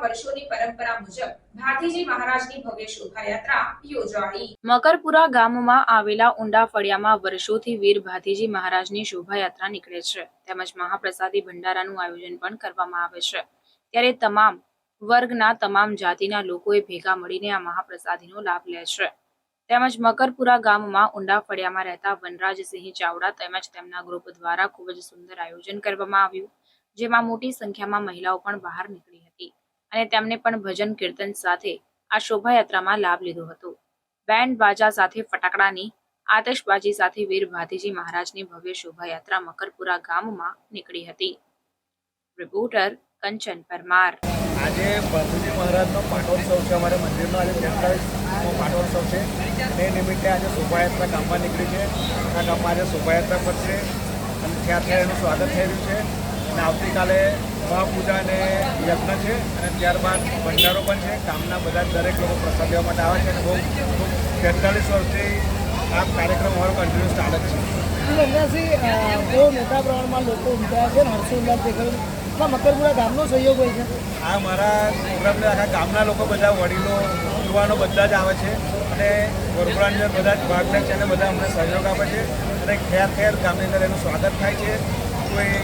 વર્ષોની પરંપરા મુજબ ભાથીજી મહારાજની ભવ્ય શોભાયાત્રા યોજાઈ। મકરપુરા ગામમાં આવેલા ઊંડા ફળિયામાં વર્ષોથી વીર ભાથીજી મહારાજની શોભાયાત્રા નીકળે છે તેમજ મહાપ્રસાદી ભંડારાનું આયોજન પણ કરવામાં આવે છે। ત્યારે તમામ વર્ગના તમામ જાતિના લોકોએ ભેગા મળીને આ મહાપ્રસાદીનો લાભ લે છે। તેમજ મકરપુરા ગામમાં ઊંડા ફળિયામાં રહેતા વનરાજસિંહ ચાવડા તેમજ તેમના ગ્રુપ દ્વારા ખૂબ જ સુંદર આયોજન કરવામાં આવ્યું, જેમાં મોટી સંખ્યામાં મહિલાઓ પણ બહાર નીકળી હતી અને તેમને પણ ભજન કીર્તન સાથે આ શોભાયાત્રામાં લાભ લીધો હતો। બેન્ડ બાજા સાથે ફટાકડાની આતશબાજી સાથે વીર ભાથીજી મહારાજની ભવ્ય શોભાયાત્રા મકરપુરા ગામમાં નીકળી હતી। રિપોર્ટર કંચન પરમાર। આજે ભાથીજી મહારાજનો પાટોત્સવ છે। અમારે મંદિરનો આજે 43મો પાટોત્સવ છે। તે નિમિત્તે આજે શોભાયાત્રા ગામમાં નીકળી છે। આ ગામમાં આજે શોભાયાત્રા પડશે અને ઠેર ઠેર એનું સ્વાગત થઈ રહ્યું છે અને આવતીકાલે મહાપૂજા અને યજ્ઞ છે અને ત્યારબાદ ભંડારો પણ છે। ગામના બધા દરેક લોકો પ્રસાદ લેવા માટે આવે છે અને બહુ 43 વર્ષથી આ કાર્યક્રમ અમારો કન્ટિન્યુઅસ ચાલે જ છે। બહુ મોટા પ્રમાણમાં લોકો ઉમટ્યા છે, હર્ષોલ્લાસ દેખાય છે। મકરપુરા ગામનો સહયોગ હોય છે। આ મારા પ્રોગ્રામને આખા ગામના લોકો બધા વડીલો યુવાનો બધા જ આવે છે અને વરઘોડાની અંદર બધા જ ભાગ લે છે અને બધા અમને સહયોગ આપે છે અને ઠેર ઠેર ગામની અંદર એનું સ્વાગત થાય છે। કોઈ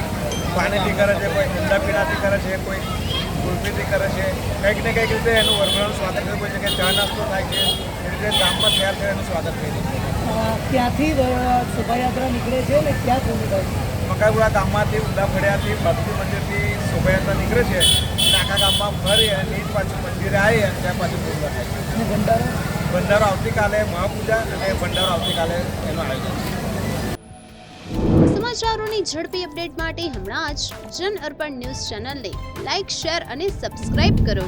પાણીથી કરે છે, કોઈ ઠંડા પીણાથી કરે છે, કોઈ કુલ્ફીથી કરે છે। કંઈક ને કંઈક રીતે એનું વરઘોડાનું સ્વાગત કરવું છે કે ચા નાસ્તો થાય છે। એ રીતે ગામમાં ઠેર ઠેર એનું સ્વાગત થઈ છે। ક્યાંથી શોભાયાત્રા નીકળે છે અને ક્યાં પૂરી થાય છે? મકરપુરા ગામમાંથી ઊંડા ફળિયાથી ભક્તિ મંદિરથી શોભાયાત્રા નીકળે છે અને આખા ગામમાં ફરી અને નીચ પાછું મંદિરે આવી અને ત્યાં પાછું પૂરું થાય છે। અને ભંડારો આવતીકાલે મહાપૂજા અને ભંડારો આવતીકાલે એનું આયોજન છે। સમાચારોની ઝડપી અપડેટ માટે હમણાં જ જન અર્પણ ન્યૂઝ ચેનલને લાઇક, શેર અને સબસ્ક્રાઇબ કરો।